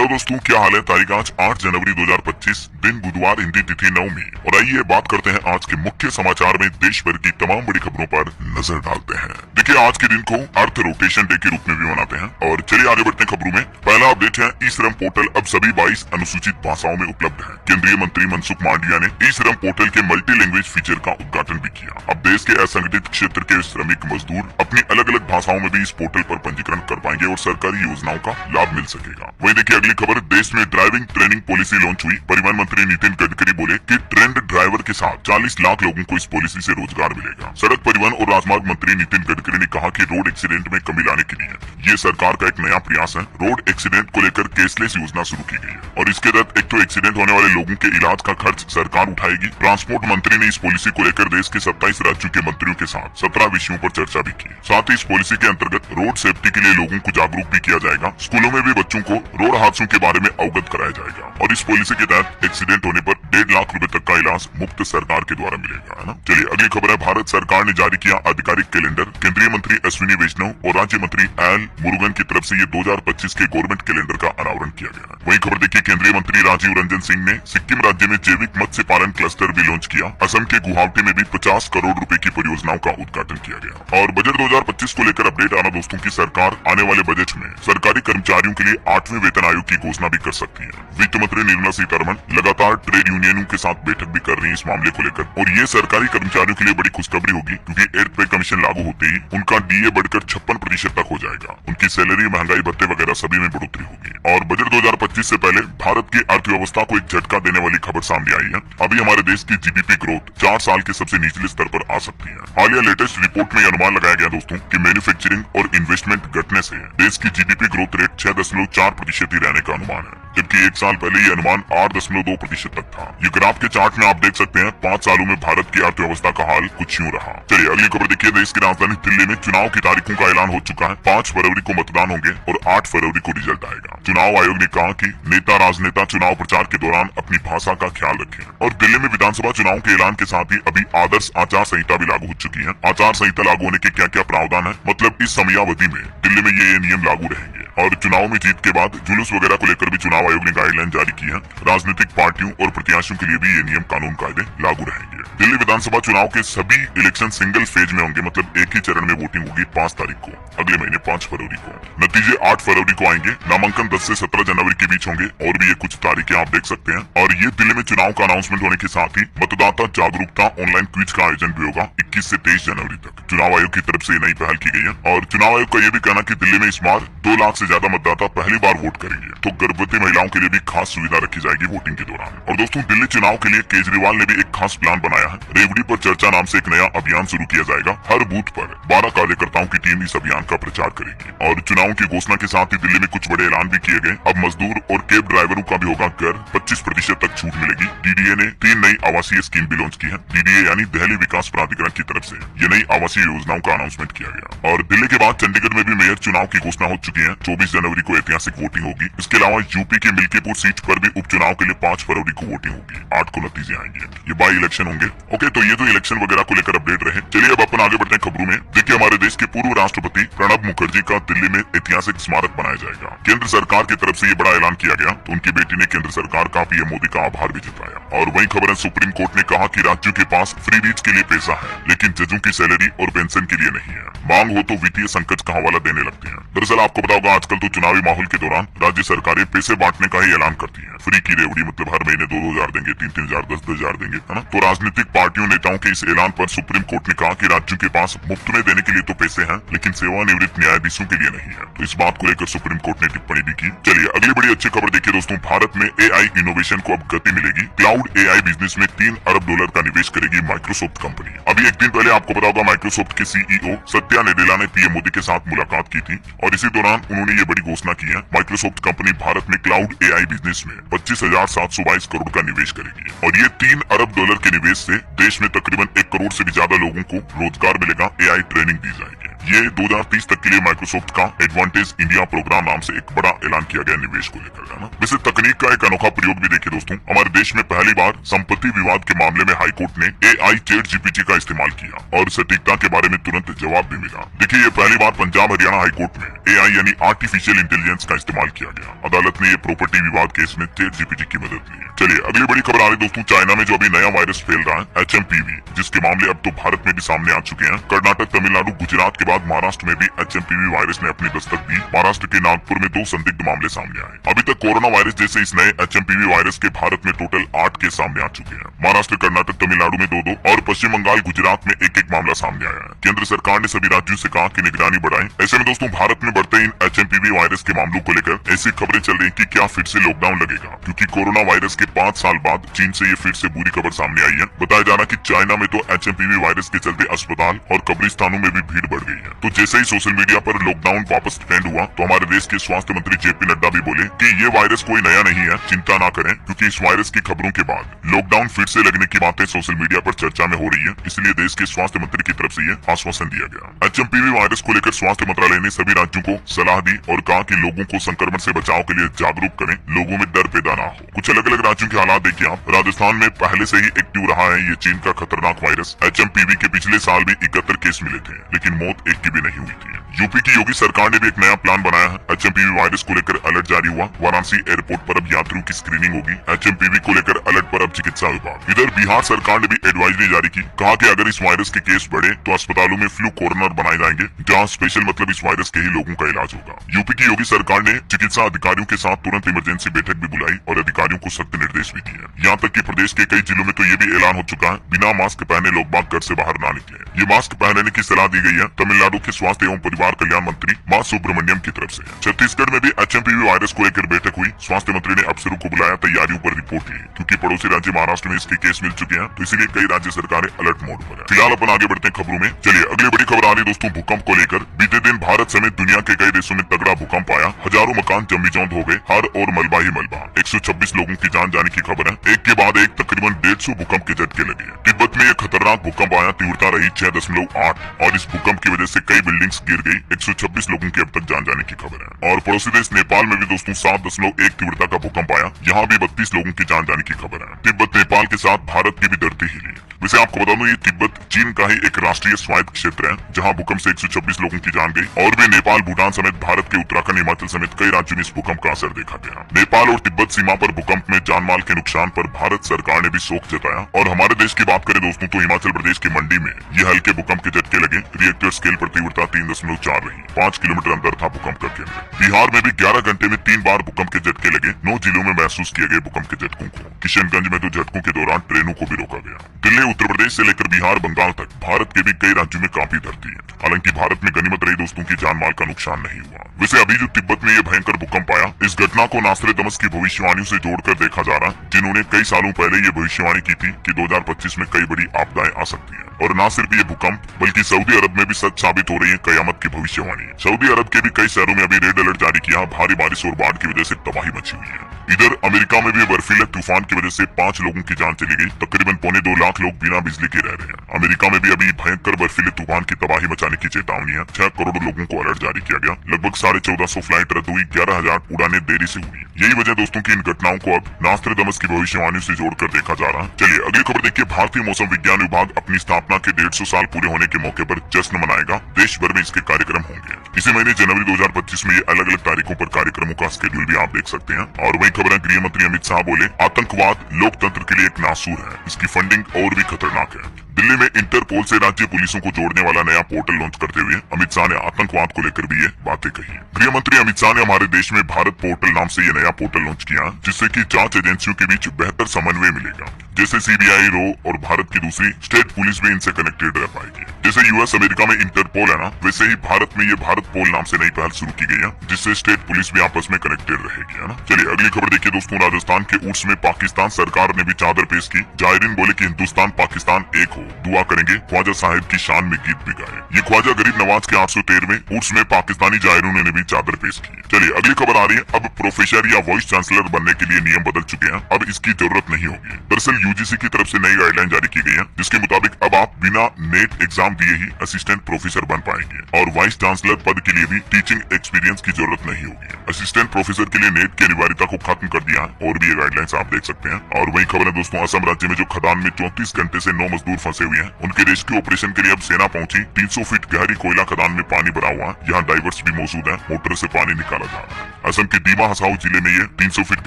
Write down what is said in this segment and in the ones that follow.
Hello दोस्तों, क्या हाल है। तारीख आज 8 जनवरी 2025, दिन बुधवार, हिंदी तिथि 9वीं। और आइए बात करते हैं आज के मुख्य समाचार में देश भर की तमाम बड़ी खबरों पर नजर डालते हैं। देखिए, आज के दिन को अर्थ रोटेशन डे के रूप में भी मनाते हैं। और चलिए आगे बढ़ते हैं खबरों में। पहला अपडेट है, ई श्रम पोर्टल अब सभी 22 अनुसूचित भाषाओं में उपलब्ध है। केंद्रीय मंत्री मनसुख मांडविया ने ई श्रम पोर्टल के मल्टी लैंग्वेज फीचर का उद्घाटन भी किया। अब देश के असंगठित क्षेत्र के श्रमिक मजदूर अपनी अलग अलग भाषाओं में भी इस पोर्टल पर पंजीकरण कर पाएंगे और सरकारी योजनाओं का लाभ मिल सकेगा। वहीं देखिए अगली खबर, देश में ड्राइविंग ट्रेनिंग पॉलिसी लॉन्च हुई। परिवहन मंत्री नितिन गडकरी बोले कि ट्रेंड ड्राइवर के साथ 40 लाख लोगों को इस पॉलिसी से रोजगार मिलेगा। सड़क परिवहन और राजमार्ग मंत्री नितिन गडकरी ने कहा कि रोड एक्सीडेंट में कमी लाने के लिए ये सरकार का एक नया प्रयास है। रोड एक्सीडेंट को लेकर केसलेस योजना शुरू की गई है और इसके तहत एक तो एक्सीडेंट होने वाले लोगों के इलाज का खर्च सरकार उठाएगी। ट्रांसपोर्ट मंत्री ने इस पॉलिसी को लेकर देश के 27 राज्यों के मंत्रियों के साथ 17 विषयों पर चर्चा भी की। साथ ही इस पॉलिसी के अंतर्गत रोड सेफ्टी के लिए लोगों को जागरूक भी किया जाएगा। स्कूलों में भी बच्चों को रोड हादसों के बारे में अवगत कराया जाएगा और इस पॉलिसी के तहत एक्सीडेंट होने पर 1.5 लाख रुपए तक का इलाज मुफ्त सरकार के द्वारा मिलेगा, है ना। चलिए अगली खबर है, भारत सरकार ने जारी किया आधिकारिक कैलेंडर। केंद्रीय मंत्री अश्विनी वैष्णव और राज्य मंत्री एल मुरुगन की तरफ से ये 2025 के गवर्नमेंट कैलेंडर का अनावरण किया गया है। वही खबर देखिए, केंद्रीय मंत्री राजीव रंजन सिंह ने सिक्किम राज्य में जैविक मत्स्य पालन क्लस्टर भी लॉन्च किया। असम के गुवाहाटी में भी 50 करोड़ रुपए की परियोजनाओं का उद्घाटन किया गया। और बजट 2025 को लेकर अपडेट आना दोस्तों की सरकार आने वाले बजट में सरकारी कर्मचारियों के लिए 8वें वेतन आयोग की घोषणा भी कर सकती है। वित्त मंत्री निर्मला सीतारमण लगातार ट्रेड यूनियनों के साथ बैठक भी कर रही है इस मामले को लेकर। और ये सरकारी कर्मचारियों के लिए बड़ी खुशखबरी होगी क्योंकि 8th पे कमीशन लागू होते ही उनका डीए बढ़कर 56% तक हो जाएगा। उनकी सैलरी, महंगाई भत्ते वगैरह सभी में बढ़ोतरी होगी। और बजट 2025 से पहले भारत की अर्थव्यवस्था को एक झटका देने वाली खबर सामने आई है। अभी हमारे देश की जीडीपी ग्रोथ 4 साल के सबसे निचले स्तर पर आ सकती है। हालिया लेटेस्ट रिपोर्ट में अनुमान लगाया गया दोस्तों कि मैन्युफैक्चरिंग और इन्वेस्टमेंट घटने से देश की जीडीपी ग्रोथ रेट 6.4% ही रहने का अनुमान है, जबकि एक साल पहले ये अनुमान 8.2% तक था। ये ग्राफ के चार्ट में आप देख सकते हैं 5 सालों में भारत की अर्थव्यवस्था का हाल कुछ यूं रहा। चलिए अगली खबर देखिए, देश की राजधानी दिल्ली में चुनाव की तारीखों का ऐलान हो चुका है। 5 फरवरी को मतदान होंगे और 8 फरवरी को रिजल्ट आएगा। चुनाव आयोग ने कहा कि नेता राजनेता चुनाव प्रचार के दौरान अपनी भाषा का ख्याल रखें। और दिल्ली में विधानसभा चुनाव के ऐलान के साथ ही अभी आदर्श आचार संहिता भी लागू हो चुकी है। आचार संहिता लागू होने के क्या क्या प्रावधान है, मतलब इस समयावधि में दिल्ली में ये नियम लागू रहेंगे। और चुनाव में जीत के बाद जुलूस वगैरह को लेकर भी चुनाव आयोग ने गाइडलाइन जारी की है। राजनीतिक पार्टियों और प्रत्याशियों के लिए भी ये नियम, कानून, कायदे लागू रहेंगे। दिल्ली विधानसभा चुनाव के सभी इलेक्शन सिंगल फेज में होंगे, मतलब एक ही चरण में वोटिंग होगी 5 तारीख को, अगले महीने 5 फरवरी को। नतीजे 8 फरवरी को आएंगे। नामांकन 10 से 17 जनवरी के बीच होंगे और भी ये कुछ तारीखें आप देख सकते हैं। और ये दिल्ली में चुनाव का अनाउंसमेंट होने के साथ ही मतदाता जागरूकता ऑनलाइन क्विज का आयोजन भी होगा 21 से 23 जनवरी तक। चुनाव आयोग की तरफ से नई पहल की गई है। और चुनाव आयोग का ये भी कहना कि दिल्ली में इस बार 2 लाख से ज्यादा मतदाता पहली बार वोट करेंगे, तो गर्भवती महिलाओं के लिए भी खास सुविधा रखी जाएगी वोटिंग के दौरान। और दोस्तों, दिल्ली चुनाव के लिए केजरीवाल ने भी एक खास प्लान बनाया है। रेवड़ी पर चर्चा नाम से एक नया अभियान शुरू किया जाएगा। हर बूथ पर 12 कार्यकर्ताओं की टीम इस अभियान का प्रचार करेगी। और चुनाव की घोषणा के साथ ही दिल्ली में कुछ बड़े ऐलान भी किए गए। अब मजदूर और कैब ड्राइवरों का भी होगा कर, 25% तक छूट मिलेगी। डीडीए ने 3 नई आवासीय स्कीम भी लॉन्च की है। डीडीए यानी दिल्ली विकास प्राधिकरण की तरफ से ये नई आवासीय योजनाओं का अनाउंसमेंट किया गया। और दिल्ली के बाद चंडीगढ़ में भी मेयर चुनाव की घोषणा हो चुकी है। 24 जनवरी को ऐतिहासिक वोटिंग होगी। इसके अलावा यूपी के मिल्कीपुर सीट पर भी उपचुनाव के लिए 5 फरवरी को वोटिंग होगी। 8 को नतीजे आएंगे। ये बाई इलेक्शन होंगे। ओके, तो ये तो इलेक्शन वगैरह को लेकर अपडेट रहे। चलिए अब अपन आगे बढ़ते हैं खबरों में। देखिए, हमारे देश के पूर्व राष्ट्रपति प्रणब मुखर्जी का दिल्ली में ऐतिहासिक स्मारक बनाया जाएगा। केंद्र सरकार की तरफ से ये बड़ा ऐलान किया गया, तो उनकी बेटी ने केंद्र सरकार का पीएम मोदी का आभार भी जताया। और वही खबर है, सुप्रीम कोर्ट ने कहा कि राज्यों के पास फ्री बीच के लिए पैसा है, लेकिन जजों की सैलरी और पेंशन के लिए नहीं है। मांग हो तो वित्तीय संकट का हवाला देने लगते हैं। दरअसल आपको पता होगा, आजकल तो चुनावी माहौल के दौरान राज्य सरकारें पैसे बांटने का ही ऐलान करती हैं। फ्री की रेवड़ी, मतलब हर महीने 2-2 हजार देंगे, 3-3 हजार, 10-10 हजार देंगे, है ना। तो राजनीतिक पार्टियों, नेताओं के इस ऐलान पर सुप्रीम कोर्ट ने कहा कि राज्यों के पास मुफ्त में देने के लिए तो पैसे हैं, लेकिन सेवानिवृत्त न्यायाधीशों के लिए नहीं है। तो इस बात को लेकर सुप्रीम कोर्ट ने टिप्पणी भी की। चलिए अगली बड़ी अच्छी खबर देखिए दोस्तों, भारत में एआई इनोवेशन को अब गति मिलेगी। क्लाउड एआई बिजनेस में $3 अरब का निवेश करेगी माइक्रोसॉफ्ट कंपनी। अभी एक दिन पहले आपको पता होगा, माइक्रोसॉफ्ट के सीईओ सत्या नडेला ने पीएम मोदी के साथ मुलाकात की थी और इसी दौरान उन्होंने ये बड़ी घोषणा की है। माइक्रोसॉफ्ट कंपनी भारत में क्लाउड एआई बिजनेस में 25,722 करोड़ का निवेश करेगी। और ये $3 अरब के निवेश से देश में तकरीबन 1 करोड़ से भी ज्यादा लोगों को रोजगार मिलेगा। एआई ट्रेनिंग दी जाएगी। ये 2030 तक के लिए माइक्रोसॉफ्ट का एडवांटेज इंडिया प्रोग्राम नाम से एक बड़ा ऐलान किया गया निवेश को लेकर, है ना। वैसे तकनीक का एक अनोखा प्रयोग भी देखिए दोस्तों, हमारे देश में पहली बार संपत्ति विवाद के मामले में हाईकोर्ट ने AI चैट जीपीटी का इस्तेमाल किया और सटीकता के बारे में तुरंत जवाब भी मिला। देखिए ये पहली बार पंजाब हरियाणा हाईकोर्ट में AI यानी आर्टिफिशियल इंटेलिजेंस का इस्तेमाल किया गया। अदालत ने ये प्रॉपर्टी विवाद केस में चैट जीपीटी की मदद ली। चलिए अगली बड़ी खबर आ रही दोस्तों, चाइना में जो अभी नया वायरस फैल रहा है HMPV, जिसके मामले अब तो भारत में भी सामने आ चुके हैं। कर्नाटक, तमिलनाडु, गुजरात के बाद महाराष्ट्र में भी HMPV वायरस ने अपनी दस्तक दी। महाराष्ट्र के नागपुर में 2 संदिग्ध मामले सामने आए। अभी तक कोरोना वायरस जैसे इस नए HMPV वायरस के भारत में टोटल 8 केस सामने आ चुके हैं। महाराष्ट्र, कर्नाटक, तमिलनाडु में 2-2 और पश्चिम बंगाल, गुजरात में 1-1 मामला सामने आया है। केंद्र सरकार ने सभी राज्यों से कहा कि निगरानी बढ़ाएं। ऐसे में दोस्तों भारत में बढ़ते इन HMPV वायरस के मामलों को लेकर ऐसी खबरें चल रही कि क्या फिर से लॉकडाउन लगेगा, क्योंकि कोरोना वायरस के 5 साल बाद चीन से ये फिर से बुरी खबर सामने आई है। बताया जा रहा कि चाइना में तो HMPV वायरस के चलते अस्पताल और कब्रिस्तानों में भी भीड़ बढ़ गई है। तो जैसे ही सोशल मीडिया पर लॉकडाउन वापस ट्रेंड हुआ तो हमारे देश के स्वास्थ्य मंत्री JP नड्डा भी बोले कि ये वायरस कोई नया नहीं है, चिंता ना करें, क्योंकि इस वायरस की खबरों के बाद लॉकडाउन फिर से लगने की बातें सोशल मीडिया पर चर्चा में हो रही है। इसलिए देश के स्वास्थ्य मंत्री की तरफ से ये आश्वासन दिया गया। HMPV वायरस को लेकर स्वास्थ्य मंत्रालय ने सभी राज्यों को सलाह दी और कहा कि लोगों को संक्रमण से बचाव के लिए जागरूक करें, लोगों में डर पैदा ना हो। कुछ अलग अलग राज्यों के हालात देखिए आप। राजस्थान में पहले से ही एक्टिव रहा है ये चीन का खतरनाक वायरस। HMPV के पिछले साल भी 71 केस मिले थे, लेकिन मौत एक की भी नहीं हुई थी। यूपी की योगी सरकार ने भी एक नया प्लान बनाया है। HMPV वायरस को लेकर अलर्ट जारी हुआ। वाराणसी एयरपोर्ट पर अब यात्रियों की स्क्रीनिंग होगी। HMPV को लेकर अलर्ट पर अब चिकित्सा विभाग। इधर बिहार सरकार ने भी एडवाइजरी जारी की, कहा कि अगर इस वायरस के केस बढ़े तो अस्पतालों में फ्लू कॉर्नर बनाए जाएंगे, जहां स्पेशल मतलब इस वायरस के ही लोगों का इलाज होगा। यूपी की योगी सरकार ने चिकित्सा अधिकारियों के साथ तुरंत इमरजेंसी बैठक भी बुलाई और अधिकारियों को सख्त निर्देश भी दिए। यहाँ तक कि प्रदेश के कई जिलों में तो ये भी ऐलान हो चुका है, बिना मास्क पहने लोग बाग घर से बाहर ना निकले। ये मास्क पहनने की सलाह दी गई है तमिलनाडु के स्वास्थ्य एवं परिवार कल्याण मंत्री मां सुब्रमण्यम की तरफ से। छत्तीसगढ़ में भी HMPV वायरस को लेकर बैठक हुई। स्वास्थ्य मंत्री ने अफसरों को बुलाया, तैयारियों पर रिपोर्ट ली। क्योंकि पड़ोसी राज्य महाराष्ट्र में इसके केस मिल चुके हैं, तो इसीलिए कई राज्य सरकारें अलर्ट मोड पर है। फिलहाल अपन आगे बढ़ते हैं खबरों में। चलिए अगली बड़ी खबर आ रही दोस्तों, भूकंप को लेकर। बीते दिन भारत समेत दुनिया के कई देशों में तगड़ा भूकंप आया। हजारों मकान जमीजौंद हो गए, हर और मलबा ही मलबा। 126 लोगों की जान जाने की खबर है। एक के बाद एक तकरीबन 150 भूकंप के झटके लगे। तिब्बत में एक खतरनाक भूकंप आया, तीव्रता रही 6.8 और इस भूकंप की वजह से कई बिल्डिंग्स गिर गई। 126 लोगों की अब तक जान जाने की खबर है। और पड़ोसी देश नेपाल में भी दोस्तों 7.1 तीव्रता का भूकंप आया। यहाँ भी 32 लोगों की जान जाने की खबर है। तिब्बत नेपाल के साथ भारत की भी धरती हिली। वैसे आपको बता दूं ये तिब्बत चीन का ही एक राष्ट्रीय स्वायत्त क्षेत्र है, जहां भूकंप से 126 लोगों की जान गई। और भी नेपाल, भूटान समेत भारत के उत्तराखंड, हिमाचल समेत कई राज्यों में इस भूकंप का असर देखा गया। नेपाल और तिब्बत सीमा पर भूकंप में जानमाल के नुकसान पर भारत सरकार ने भी शोक जताया। और हमारे देश की बात करें दोस्तों तो हिमाचल प्रदेश की मंडी में ये हल्के भूकंप के झटके लगे। रिएक्टर स्केल पर तीव्रता 3.4 रही। 5 किलोमीटर अंदर था भूकंप का केंद्र। बिहार में भी 11 घंटे में 3 बार भूकंप के झटके लगे। 9 जिलों में महसूस किए गए भूकंप के झटकों को। किशनगंज में तो झटकों के दौरान ट्रेनों को भी रोका गया। दिल्ली, उत्तर प्रदेश से लेकर बिहार, बंगाल तक भारत के भी कई राज्यों में कांपी धरती है। हालांकि भारत में गनीमत रही दोस्तों की जान माल का नुकसान नहीं हुआ। वैसे अभी जो तिब्बत में ये भयंकर भूकंप आया, इस घटना को नास्ट्रेडमस की भविष्यवाणियों से जोड़कर देखा जा रहा, जिन्होंने कई सालों पहले ये भविष्यवाणी की थी कि 2025 में कई बड़ी आपदाएं आ सकती है। और न सिर्फ ये भूकंप बल्कि सऊदी अरब में भी सच साबित हो रही है कयामत की भविष्यवाणी। सऊदी अरब के भी कई शहरों में अभी रेड अलर्ट जारी किया। भारी बारिश और बाढ़ की वजह से तबाही मची हुई है। इधर अमेरिका में भी बर्फीले तूफान की वजह से 5 लोगों की जान चली गई। तकरीबन 1.25 लाख लोग बिना बिजली के रह रहे हैं। अमेरिका में भी अभी भयंकर बर्फीले तूफान की तबाही मचाने की चेतावनी है। 6 करोड़ लोगों को अलर्ट जारी किया गया। लगभग 1450 फ्लाइट रद्द हुई। 11,000 उड़ानें देरी से हुई। यही वजह दोस्तों की इन घटनाओं को अब नास्ट्रेडमस की भविष्यवाणी से जोड़कर देखा जा रहा है। चलिए अगली खबर देखिए। भारतीय मौसम विज्ञान विभाग अपनी स्थापना के 150 साल पूरे होने के मौके पर जश्न मनाएगा। देश भर में इसके कार्यक्रम होंगे। इसी महीने जनवरी 2025 में ये अलग अलग तारीखों पर कार्यक्रमों का स्केड्यूल भी आप देख सकते हैं। और वही खबर है, गृह मंत्री अमित शाह बोले आतंकवाद लोकतंत्र के लिए एक नासूर है, इसकी फंडिंग और भी खतरनाक है। दिल्ली में इंटरपोल से राज्य पुलिसों को जोड़ने वाला नया पोर्टल लॉन्च करते हुए अमित शाह ने आतंकवाद को लेकर भी ये बातें कही। गृह मंत्री अमित शाह ने हमारे देश में भारत पोर्टल नाम से ये नया पोर्टल लॉन्च किया, जिससे कि जांच एजेंसियों के बीच बेहतर समन्वय मिलेगा। जैसे CBI, रो और भारत की दूसरी स्टेट पुलिस भी इनसे कनेक्टेड रह पाएगी। जैसे US अमेरिका में इंटरपोल है ना, वैसे ही भारत में ये भारत पोल नाम से नई पहल शुरू की गई है, जिससे स्टेट पुलिस भी आपस में कनेक्टेड रहेगी, है ना। चलिए अगली खबर देखिए दोस्तों। राजस्थान के उर्स में पाकिस्तान सरकार ने भी चादर पेश की। जायरीन बोले कि हिंदुस्तान पाकिस्तान एक हो, दुआ करेंगे, ख्वाजा साहिब की शान में गीत भी गाए। ये ख्वाजा गरीब नवाज के 813वें उर्स में पाकिस्तानी जायरीन ने भी चादर पेश की। चलिए अगली खबर आ रही है। अब प्रोफेसर या वाइस चांसलर बनने के लिए नियम बदल चुके हैं। अब इसकी जरूरत नहीं होगी। दरअसल यूजीसी की तरफ से नई गाइडलाइन जारी की गई है, जिसके मुताबिक अब आप बिना नेट एग्जाम दिए ही असिस्टेंट प्रोफेसर बन पाएंगे और वाइस चांसलर पद के लिए भी टीचिंग एक्सपीरियंस की जरूरत नहीं होगी। असिस्टेंट प्रोफेसर के लिए नेट की अनिवार्यता को खत्म कर दिया है और भी ये गाइडलाइंस आप देख सकते हैं। और वही खबर है दोस्तों, असम राज्य में जो खदान में 34 घंटे से 9 मजदूर फंसे हुए हैं, उनके रेस्क्यू ऑपरेशन के लिए अब सेना पहुंची। 300 फीट गहरी कोयला खदान में पानी भरा हुआ है, यहाँ डाइवर्स भी मौजूद है, मोटर से पानी निकाला जा रहा है। असम के दीमा हसाओ जिले में ये 300 फीट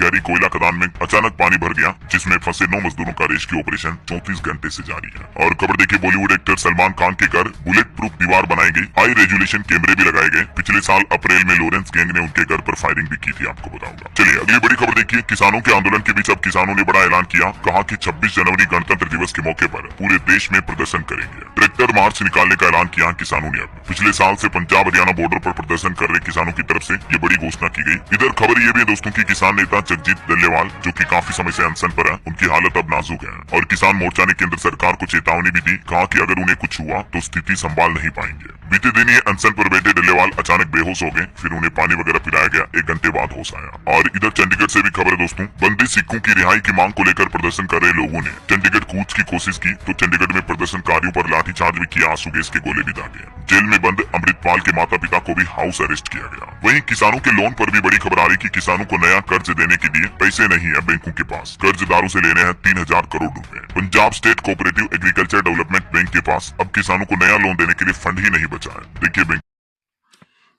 गहरी कोयला खदान में अचानक पानी भर गया, जिसमें फंसे 9 मजदूरों का रेस्क्यू ऑपरेशन 34 घंटे से जारी है। और खबर देखिए, बॉलीवुड एक्टर सलमान खान के घर बुलेट प्रूफ दीवार बनाई गई, हाई रेजोल्यूशन कैमरे भी लगाए गए। पिछले साल अप्रैल में लॉरेंस गैंग ने उनके घर पर फायरिंग भी की थी, आपको बताऊंगा। चलिए अगली बड़ी खबर देखिए, किसानों के आंदोलन के बीच अब किसानों ने बड़ा ऐलान किया, कहा कि 26 जनवरी गणतंत्र दिवस के मौके पर पूरे देश में प्रदर्शन करेंगे। ट्रैक्टर मार्च निकालने का ऐलान किया किसानों ने। अब पिछले साल से पंजाब हरियाणा बॉर्डर पर प्रदर्शन कर रहे किसानों की तरफ से ये बड़ी घोषणा की गई। इधर खबर ये भी है दोस्तों की किसान नेता जगजीत डल्लेवाल, जो कि काफी समय से अनशन पर है, उनकी हालत अब नाजुक है और किसान मोर्चा ने केंद्र सरकार को चेतावनी भी दी, कहा कि अगर उन्हें कुछ हुआ तो स्थिति संभाल नहीं पाएंगे। बीते दिन ये अनशन पर बैठे डल्लेवाल अचानक बेहोश हो गए, फिर उन्हें पानी वगैरह पिलाया गया, 1 घंटे बाद होश आया। और इधर चंडीगढ़ से भी खबर है दोस्तों, बंदी सिखों की रिहाई की मांग को लेकर प्रदर्शन कर रहे लोगों ने चंडीगढ़ कूच की कोशिश की तो चंडीगढ़ में प्रदर्शनकारियों पर लाठीचार्ज भी किया, आंसू गैस के गोले भी दागे। जेल में बंद अमृतपाल के माता पिता को भी हाउस अरेस्ट किया गया। वहीं किसानों के लोन पर भी बड़ी खबर आ रही कि किसानों को नया कर्ज देने के लिए पैसे नहीं है बैंकों के पास, कर्जदारों से लेने हैं 3000 करोड़ रुपए। Punjab state cooperative agriculture development bank के पास अब किसानों को नया लोन देने के लिए फंड ही नहीं बचा है। देखिए बैंक।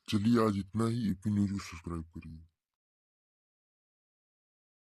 चलिए आज इतना ही। एपी न्यूज को सब्सक्राइब करिए।